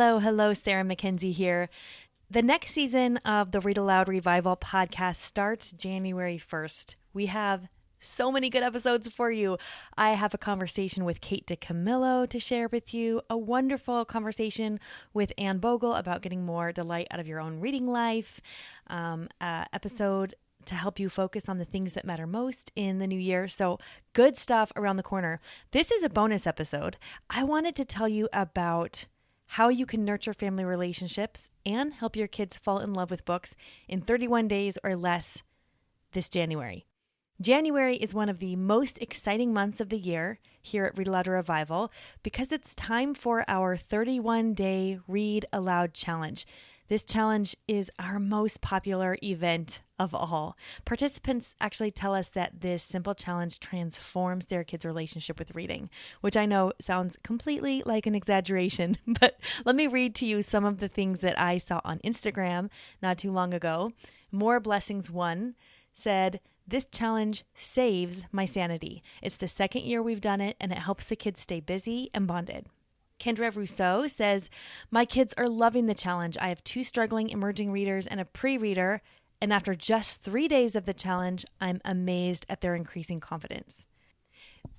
Hello, Sarah McKenzie here. The next season of the Read-Aloud Revival podcast starts January 1st. We have so many good episodes for you. I have a conversation with Kate DeCamillo to share with you, a wonderful conversation with Anne Bogle about getting more delight out of your own reading life, episode to help you focus on the things that matter most in the new year. So good stuff around the corner. This is a bonus episode. I wanted to tell you about how you can nurture family relationships and help your kids fall in love with books in 31 days or less this January. January is one of the most exciting months of the year here at Read-Aloud Revival because it's time for our 31-day Read Aloud Challenge. This challenge is our most popular event of all. Participants actually tell us that this simple challenge transforms their kids' relationship with reading, which I know sounds completely like an exaggeration, but let me read to you some of the things that I saw on Instagram not too long ago. More Blessings 1 said, "This challenge saves my sanity. It's the second year we've done it, and it helps the kids stay busy and bonded." Kendra Rousseau says, "My kids are loving the challenge. I have 2 struggling emerging readers and a pre-reader, and after just 3 days of the challenge, I'm amazed at their increasing confidence."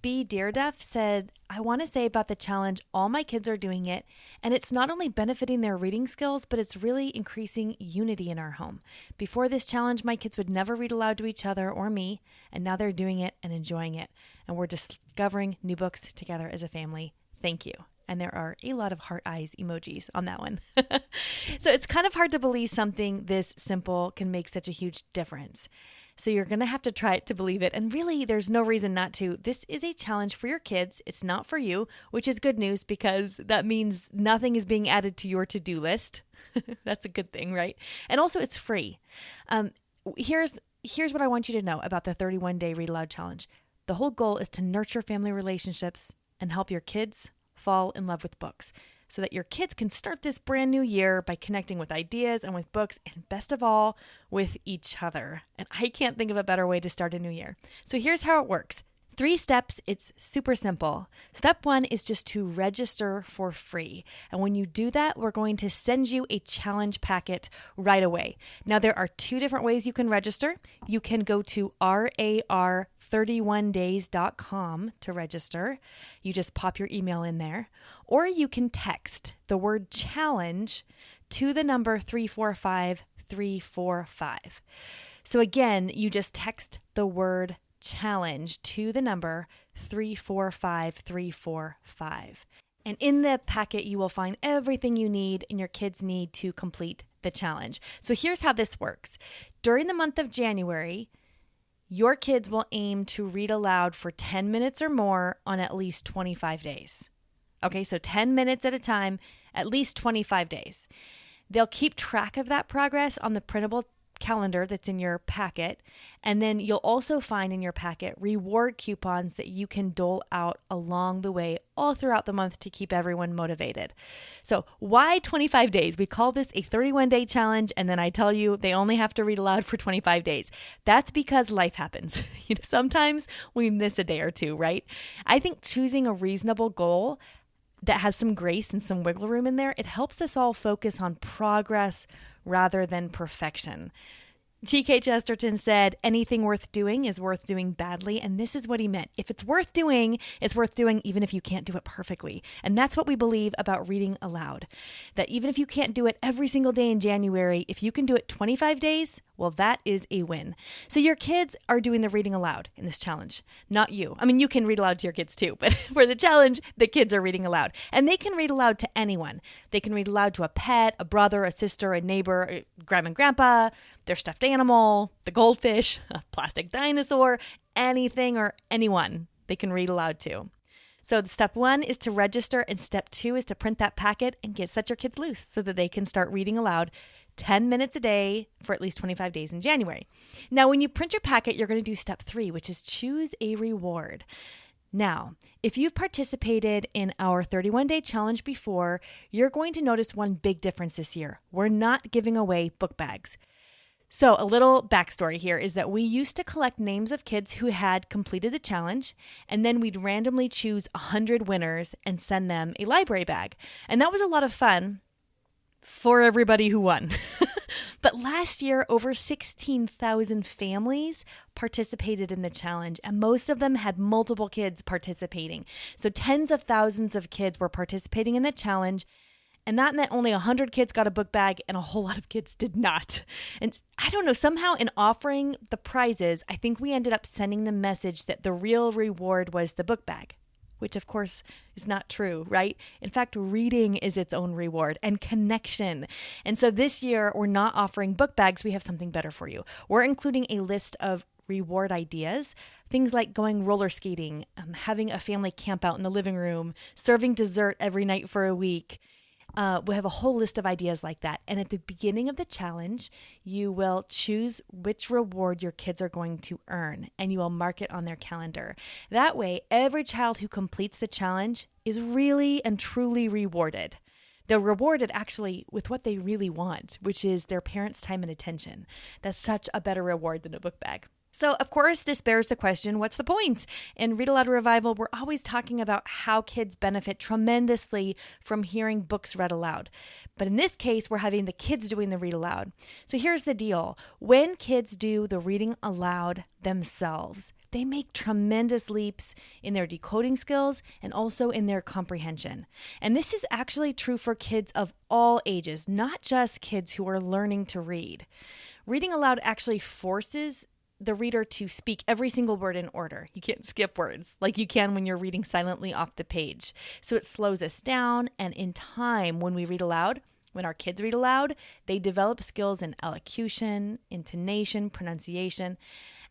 B. Dearduff said, "I want to say about the challenge, all my kids are doing it, and it's not only benefiting their reading skills, but it's really increasing unity in our home. Before this challenge, my kids would never read aloud to each other or me, and now they're doing it and enjoying it, and we're discovering new books together as a family. Thank you." And there are a lot of heart eyes emojis on that one. So it's kind of hard to believe something this simple can make such a huge difference. So you're going to have to try it to believe it. And really, there's no reason not to. This is a challenge for your kids. It's not for you, which is good news because that means nothing is being added to your to-do list. That's a good thing, right? And also it's free. Here's what I want you to know about the 31-day Read Aloud Challenge. The whole goal is to nurture family relationships and help your kids fall in love with books so that your kids can start this brand new year by connecting with ideas and with books and best of all, with each other. And I can't think of a better way to start a new year. So here's how it works. 3 steps. It's super simple. Step 1 is just to register for free. And when you do that, we're going to send you a challenge packet right away. Now, there are 2 different ways you can register. You can go to rar31days.com to register. You just pop your email in there. Or you can text the word challenge to the number 345345. So again, you just text the word challenge to the number 345345. And in the packet, you will find everything you need and your kids need to complete the challenge. So here's how this works. During the month of January, your kids will aim to read aloud for 10 minutes or more on at least 25 days. Okay, so 10 minutes at a time, at least 25 days. They'll keep track of that progress on the printable calendar that's in your packet. And then you'll also find in your packet reward coupons that you can dole out along the way all throughout the month to keep everyone motivated. So why 25 days? We call this a 31-day challenge. And then I tell you they only have to read aloud for 25 days. That's because life happens. Sometimes we miss a day or two, right? I think choosing a reasonable goal that has some grace and some wiggle room in there, it helps us all focus on progress rather than perfection. G.K. Chesterton said, "Anything worth doing is worth doing badly." And this is what he meant. If it's worth doing even if you can't do it perfectly. And that's what we believe about reading aloud. That even if you can't do it every single day in January, if you can do it 25 days, well, that is a win. So your kids are doing the reading aloud in this challenge, not you. I mean, you can read aloud to your kids too, but for the challenge, the kids are reading aloud. And they can read aloud to anyone. They can read aloud to a pet, a brother, a sister, a neighbor, grandma and grandpa, their stuffed animal, the goldfish, a plastic dinosaur, anything or anyone they can read aloud to. So step 1 is to register, and step 2 is to print that packet and set your kids loose so that they can start reading aloud 10 minutes a day for at least 25 days in January. Now, when you print your packet, you're going to do step 3, which is choose a reward. Now, if you've participated in our 31-day challenge before, you're going to notice one big difference this year. We're not giving away book bags. So a little backstory here is that we used to collect names of kids who had completed the challenge, and then we'd randomly choose 100 winners and send them a library bag. And that was a lot of fun. for everybody who won. But last year, over 16,000 families participated in the challenge, and most of them had multiple kids participating. So tens of thousands of kids were participating in the challenge, and that meant only 100 kids got a book bag and a whole lot of kids did not. And I don't know, somehow in offering the prizes, I think we ended up sending the message that the real reward was the book bag, which of course is not true, right? In fact, reading is its own reward and connection. And so this year, we're not offering book bags. We have something better for you. We're including a list of reward ideas, things like going roller skating, having a family camp out in the living room, serving dessert every night for a week. We have a whole list of ideas like that. And at the beginning of the challenge, you will choose which reward your kids are going to earn, and you will mark it on their calendar. That way, every child who completes the challenge is really and truly rewarded. They're rewarded actually with what they really want, which is their parents' time and attention. That's such a better reward than a book bag. So, of course, this bears the question, what's the point? In Read-Aloud Revival, we're always talking about how kids benefit tremendously from hearing books read aloud. But in this case, we're having the kids doing the read aloud. So here's the deal. When kids do the reading aloud themselves, they make tremendous leaps in their decoding skills and also in their comprehension. And this is actually true for kids of all ages, not just kids who are learning to read. Reading aloud actually forces the reader to speak every single word in order. You can't skip words like you can when you're reading silently off the page. So it slows us down, and in time, when we read aloud, when our kids read aloud, they develop skills in elocution, intonation, pronunciation,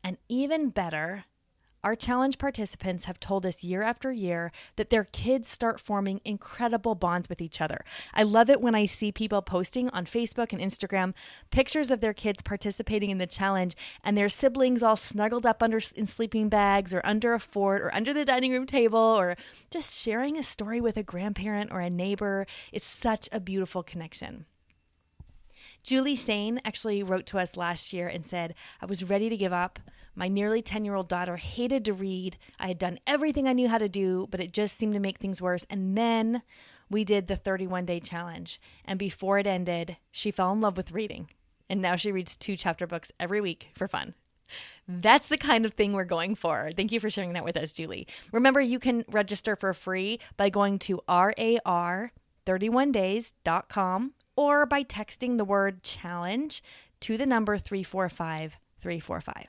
and even better, our challenge participants have told us year after year that their kids start forming incredible bonds with each other. I love it when I see people posting on Facebook and Instagram pictures of their kids participating in the challenge and their siblings all snuggled up in sleeping bags or under a fort or under the dining room table or just sharing a story with a grandparent or a neighbor. It's such a beautiful connection. Julie Sane actually wrote to us last year and said, I was ready to give up. My nearly 10-year-old daughter hated to read. I had done everything I knew how to do, but it just seemed to make things worse. And then we did the 31-day challenge. And before it ended, she fell in love with reading. And now she reads 2 chapter books every week for fun. That's the kind of thing we're going for. Thank you for sharing that with us, Julie. Remember, you can register for free by going to rar31days.com or by texting the word challenge to the number 345-345.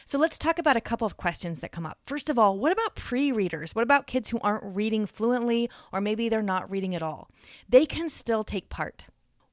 So let's talk about a couple of questions that come up. First of all, what about pre-readers? What about kids who aren't reading fluently, or maybe they're not reading at all? They can still take part.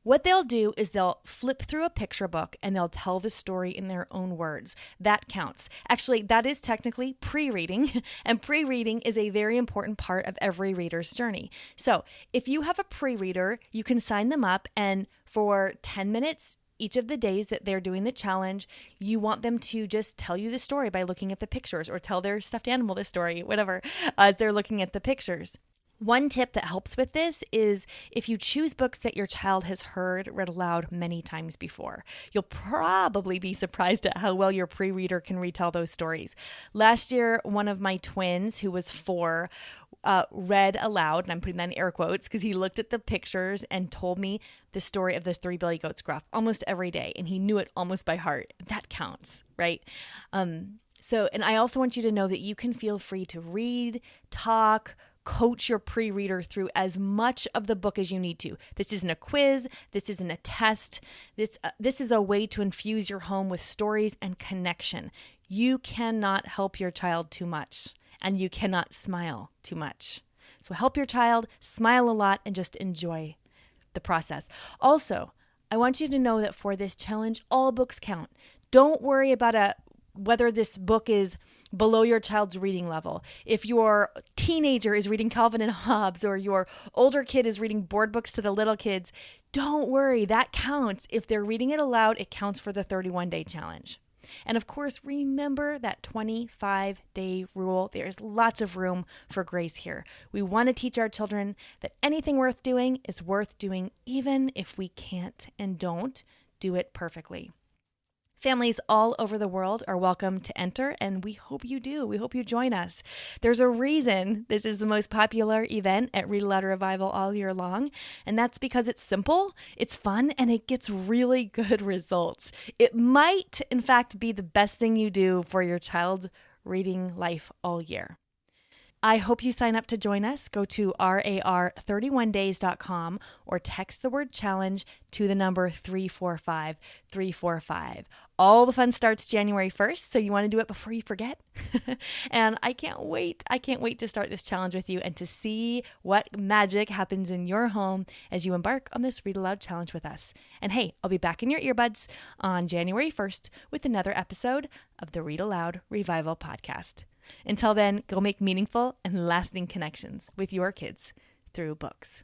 What they'll do is they'll flip through a picture book and they'll tell the story in their own words. That counts. Actually, that is technically pre-reading, and pre-reading is a very important part of every reader's journey. So if you have a pre-reader, you can sign them up, and for 10 minutes each of the days that they're doing the challenge, you want them to just tell you the story by looking at the pictures, or tell their stuffed animal the story, whatever, as they're looking at the pictures. One tip that helps with this is if you choose books that your child has heard read aloud many times before. You'll probably be surprised at how well your pre-reader can retell those stories. Last year, one of my twins, who was 4, read aloud, and I'm putting that in air quotes because he looked at the pictures and told me the story of the 3 billy goats gruff almost every day, and he knew it almost by heart. That counts, right? And I also want you to know that you can feel free to read, talk, coach your pre-reader through as much of the book as you need to. This isn't a quiz. This isn't a test. This is a way to infuse your home with stories and connection. You cannot help your child too much, and you cannot smile too much. So help your child, smile a lot, and just enjoy the process. Also, I want you to know that for this challenge, all books count. Don't worry about whether this book is below your child's reading level. If your teenager is reading Calvin and Hobbes, or your older kid is reading board books to the little kids, don't worry, that counts. If they're reading it aloud, it counts for the 31-day challenge. And of course, remember that 25-day rule. There's lots of room for grace here. We want to teach our children that anything worth doing is worth doing, even if we can't and don't do it perfectly. Families all over the world are welcome to enter, and we hope you do. We hope you join us. There's a reason this is the most popular event at Read-Aloud Revival all year long, and that's because it's simple, it's fun, and it gets really good results. It might, in fact, be the best thing you do for your child's reading life all year. I hope you sign up to join us. Go to rar31days.com or text the word challenge to the number 345-345. All the fun starts January 1st, so you want to do it before you forget. And I can't wait. I can't wait to start this challenge with you and to see what magic happens in your home as you embark on this Read Aloud challenge with us. And hey, I'll be back in your earbuds on January 1st with another episode of the Read Aloud Revival podcast. Until then, go make meaningful and lasting connections with your kids through books.